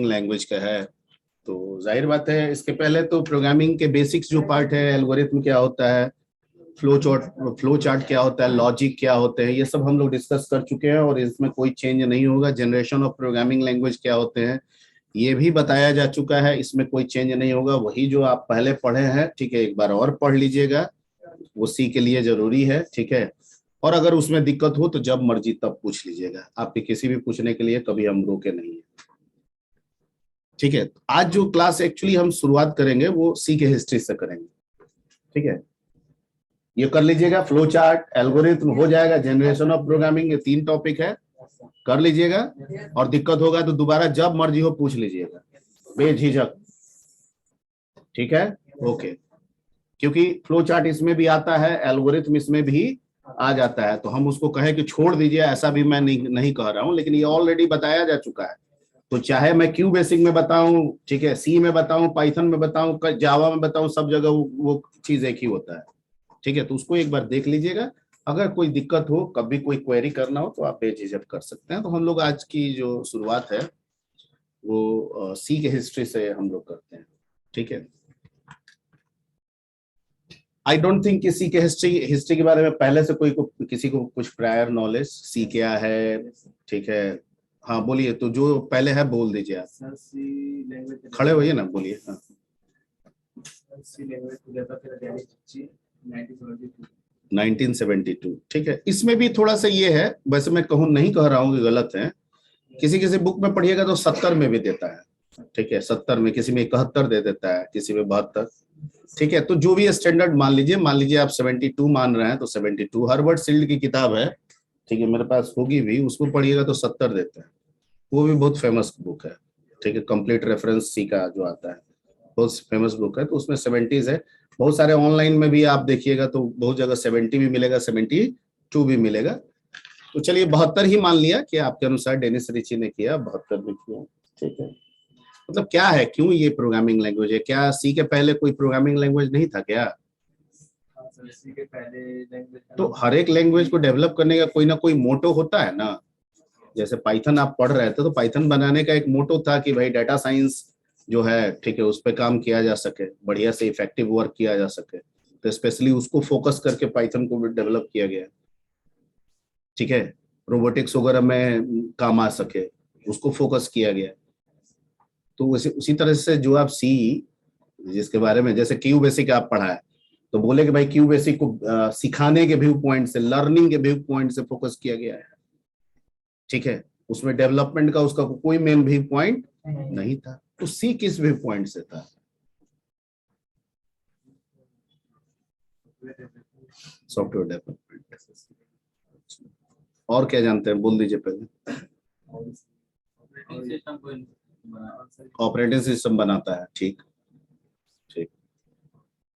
Language का है, तो जाहिर बात है इसके पहले तो प्रोग्रामिंग के बेसिक्स जो पार्ट है, एल्गोरिथम क्या होता है, फ्लो चार्ट क्या होता है, लॉजिक क्या होते हैं, ये सब हम लोग डिस्कस कर चुके हैं और इसमें कोई चेंज नहीं होगा। जनरेशन ऑफ प्रोग्रामिंग लैंग्वेज क्या होते हैं ये भी बताया जा चुका है, इसमें कोई चेंज नहीं होगा। वही जो आप पहले पढ़े हैं, ठीक है, एक बार और पढ़ लीजिएगा, वो सी के लिए जरूरी है, ठीक है। और अगर उसमें दिक्कत हो तो जब मर्जी तब पूछ लीजिएगा, आपके किसी भी पूछने के लिए कभी हम रोके नहीं है, ठीक है। आज जो क्लास एक्चुअली हम शुरुआत करेंगे वो सी के हिस्ट्री से करेंगे, ठीक है। ये कर लीजिएगा, फ्लो चार्ट, एल्गोरिथम हो जाएगा, जनरेशन ऑफ प्रोग्रामिंग, ये 3 टॉपिक है, कर लीजिएगा। और दिक्कत होगा तो दोबारा जब मर्जी हो पूछ लीजिएगा, बेझिझक, ठीक है, ओके। क्योंकि फ्लो चार्ट इसमें भी आता है, एल्गोरिथम इसमें भी आ जाता है, तो हम उसको कहें कि छोड़ दीजिए ऐसा भी मैं नहीं कह रहा हूं, लेकिन ये ऑलरेडी बताया जा चुका है। तो चाहे मैं क्यू बेसिक में बताऊं, ठीक है, सी में बताऊं, पाइथन में बताऊं, जावा में बताऊं, सब जगह वो चीज एक ही होता है, ठीक है। तो उसको एक बार देख लीजिएगा, अगर कोई दिक्कत हो, कभी कोई क्वेरी करना हो तो आप बेझिझक कर सकते हैं। तो हम लोग आज की जो शुरुआत है वो सी के हिस्ट्री से हम लोग करते हैं, ठीक है। आई डोंट थिंक किसी के हिस्ट्री के बारे में पहले से किसी को कुछ प्रायर नॉलेज, सी क्या है, ठीक है। हाँ बोलिए, तो जो पहले है बोल दीजिए आप, खड़े होइए ना, बोलिए। हाँ, 1972, ठीक है। इसमें भी थोड़ा सा ये है, वैसे मैं नहीं कह रहा हूँ कि गलत है, किसी बुक में पढ़िएगा तो 70 में भी देता है, ठीक है, 70 में, किसी में 71 दे देता है, किसी में 72, ठीक है। तो जो भी स्टैंडर्ड मान लीजिए आप 72 मान रहे हैं तो 72। हर्बर्ट सील्ड की किताब है, ठीक है, मेरे पास होगी भी, उसको पढ़िएगा तो 70 देता है, वो भी बहुत फेमस बुक है, ठीक है। कंप्लीट रेफरेंस सी का जो आता है, बहुत फेमस बुक है, तो उसमें 70s है। बहुत सारे ऑनलाइन में भी आप देखिएगा तो बहुत जगह 70 भी मिलेगा, 72 भी मिलेगा। तो चलिए 72 ही मान लिया कि आपके अनुसार डेनिस रिची ने किया, 72 भी किया, ठीक है। मतलब क्या है, क्यों ये प्रोग्रामिंग लैंग्वेज है? क्या सी के पहले कोई प्रोग्रामिंग लैंग्वेज नहीं था क्या? सी के पहले तो हर एक लैंग्वेज को डेवलप करने का कोई ना कोई मोटो होता है ना। जैसे पाइथन आप पढ़ रहे थे तो पाइथन बनाने का एक मोटो था कि भाई डाटा साइंस जो है, ठीक है, उस पर काम किया जा सके, बढ़िया से इफेक्टिव वर्क किया जा सके, तो स्पेशली उसको फोकस करके पाइथन को भी डेवलप किया गया, ठीक है। रोबोटिक्स वगैरह में काम आ सके, उसको फोकस किया गया। तो उसी तरह से जो आप सी, जिसके बारे में जैसे क्यू बेसिक आप पढ़ा है, तो बोले कि भाई क्यू बेसिक को सिखाने के व्यू पॉइंट से, लर्निंग के व्यू पॉइंट से फोकस किया गया है, ठीक है। उसमें डेवलपमेंट का उसका कोई मेन व्यू पॉइंट नहीं था। तो सी किस व्यू पॉइंट से था? Software development. और क्या जानते हैं, बोल दीजिए पहले। ऑपरेटिंग सिस्टम बनाता है, ठीक ठीक,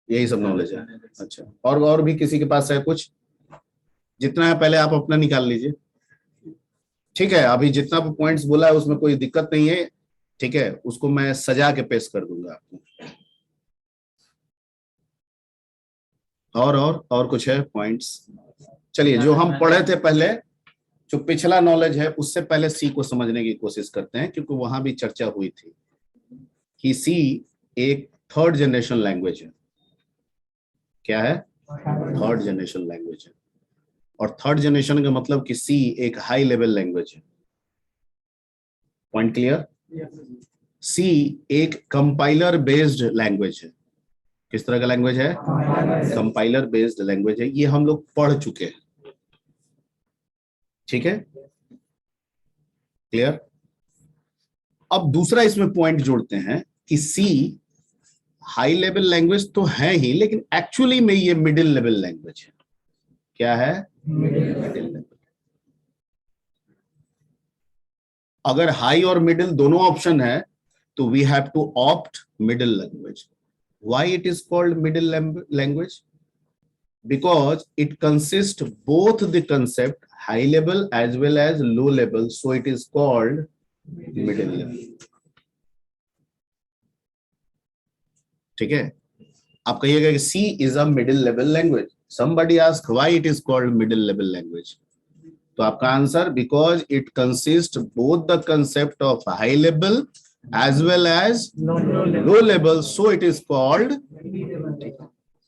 यही सब नॉलेज है। अच्छा, और भी किसी के पास है कुछ? जितना है पहले आप अपना निकाल लीजिए, ठीक है। अभी जितना पॉइंट्स बोला है उसमें कोई दिक्कत नहीं है, ठीक है, उसको मैं सजा के पेश कर दूंगा आपको। और कुछ है पॉइंट्स? चलिए, जो हम पढ़े थे पहले, जो पिछला नॉलेज है, उससे पहले सी को समझने की कोशिश करते हैं, क्योंकि वहां भी चर्चा हुई थी कि सी एक 3rd जनरेशन लैंग्वेज है। क्या है? 3rd जनरेशन लैंग्वेज है। और 3rd जनरेशन का मतलब कि सी एक हाई लेवल लैंग्वेज है। Point clear? सी एक कंपाइलर बेस्ड लैंग्वेज है। किस तरह का लैंग्वेज है? कंपाइलर बेस्ड लैंग्वेज है। ये हम लोग पढ़ चुके हैं, ठीक है, क्लियर। अब दूसरा इसमें पॉइंट जोड़ते हैं कि सी हाई लेवल लैंग्वेज तो है ही, लेकिन एक्चुअली में ये मिडिल लेवल लैंग्वेज है। क्या है? Middle level. अगर हाई और मिडिल दोनों ऑप्शन है तो we have to opt middle language. Why it is called middle language? Because it consists both the concept high level as well as low level, so it is called middle level. ठीक है, आप कहिएगा कि C is a middle level language. Somebody ask why it is called middle level language. तो आपका answer, because it consists both the concept of high level as well as low level, so it is called.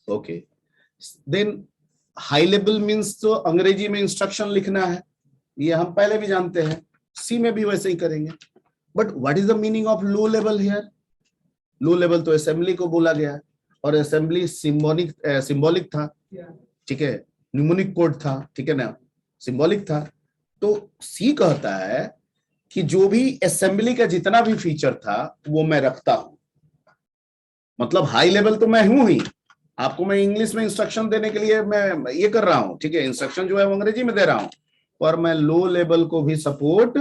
Okay, then high level means तो अंग्रेजी में instruction लिखना है, ये हम पहले भी जानते हैं, सी में भी वैसे ही करेंगे. But what is the meaning of low level here? Low level तो असेंबली को बोला गया, और असेंबली सिंबॉलिक था, ठीक है, न्यूमोनिक कोड था, ठीक है ना, सिंबॉलिक था. तो सी कहता है कि जो भी असेंबली का जितना भी फीचर था वो मैं रखता हूं. मतलब हाई लेवल तो मैं हूं ही, आपको मैं इंग्लिश में इंस्ट्रक्शन देने के लिए मैं ये कर रहा हूं, ठीक है, इंस्ट्रक्शन जो है वो अंग्रेजी में दे रहा हूं, पर मैं लो लेवल को भी सपोर्ट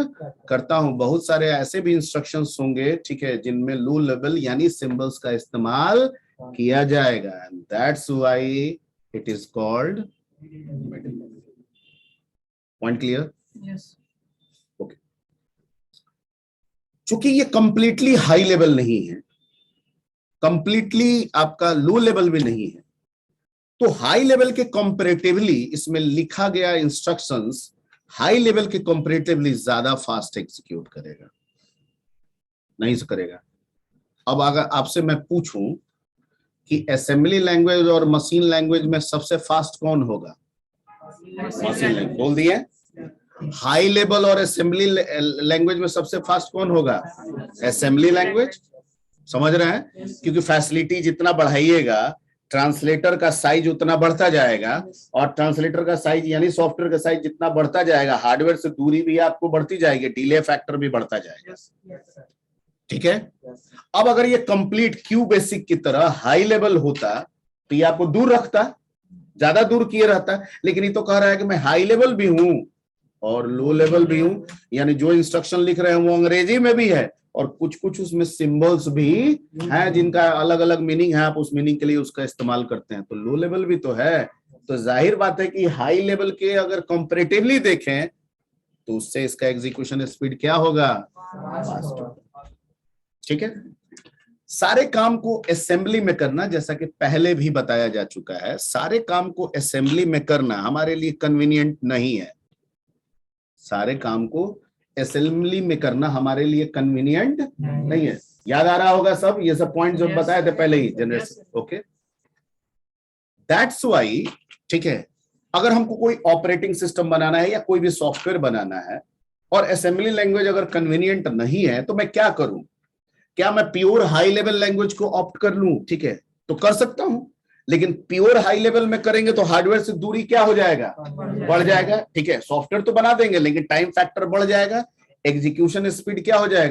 करता हूं. बहुत सारे ऐसे भी इंस्ट्रक्शंस होंगे, ठीक है, जिनमें लो लेवल यानी सिंबल्स का इस्तेमाल किया जाएगा. That's why it is called middle level. Point clear? Yes. Okay. चूंकि ये कंप्लीटली हाई लेवल नहीं है, कंप्लीटली आपका लो लेवल भी नहीं है, तो हाई लेवल के कंपैरेटिवली इसमें लिखा गया इंस्ट्रक्शंस हाई लेवल के कंपैरेटिवली ज्यादा फास्ट एग्जीक्यूट करेगा, नहीं से करेगा. अब अगर आपसे मैं पूछूं कि असेंबली लैंग्वेज और मशीन लैंग्वेज में सबसे फास्ट कौन होगा? Machine language. बोल दिए. हाई लेवल और असेंबली लैंग्वेज में सबसे फास्ट कौन होगा? Assembly language. समझ रहे हैं? क्योंकि फैसिलिटी जितना बढ़ाइएगा, ट्रांसलेटर का साइज उतना बढ़ता जाएगा, और ट्रांसलेटर का साइज यानी सॉफ्टवेयर का साइज जितना बढ़ता जाएगा, हार्डवेयर से दूरी भी आपको बढ़ती जाएगी, डिले फैक्टर भी बढ़ता जाएगा. ठीक है. अब अगर ये कंप्लीट क्यू बेसिक की तरह हाई लेवल होता तो ये आपको दूर रखता, ज्यादा दूर किए रहता, लेकिन ये तो कह रहा है कि मैं हाई लेवल भी हूं और लो लेवल भी हूं, यानी जो इंस्ट्रक्शन लिख रहे हैं वो अंग्रेजी में भी है, और कुछ कुछ उसमें सिंबल्स भी हैं जिनका अलग अलग मीनिंग है, आप उस मीनिंग के लिए उसका इस्तेमाल करते हैं. तो लो लेवल भी तो है. तो जाहिर बात है कि हाई लेवल के अगर कंपैरेटिवली देखें तो उससे इसका एग्जीक्यूशन स्पीड क्या होगा? फास्ट होगा. ठीक है. सारे काम को असेंबली में करना, जैसा कि पहले भी बताया जा चुका है, सारे काम को असेंबली में करना हमारे लिए कन्वीनियंट नहीं है. सारे काम को असेंबली में करना हमारे लिए कन्वीनियंट नहीं है. याद आ रहा होगा सब, ये सब पॉइंट जो बताए थे पहले ही जनरेशन. ओके. दैट्स व्हाई, ठीक है, अगर हमको कोई ऑपरेटिंग सिस्टम बनाना है या कोई भी सॉफ्टवेयर बनाना है और असेंबली लैंग्वेज अगर कन्वीनियंट नहीं है, तो मैं क्या करूं? क्या मैं प्योर हाई लेवल लैंग्वेज को ऑप्ट कर लूं? ठीक है, तो कर सकता हूं, लेकिन प्योर हाई लेवल में करेंगे तो हार्डवेयर से दूरी क्या हो जाएगा? बढ़ जाएगा. ठीक है, सॉफ्टवेयर तो बना देंगे लेकिन टाइम फैक्टर बढ़ जाएगा, एग्जीक्यूशन स्पीड क्या हो जाएगा?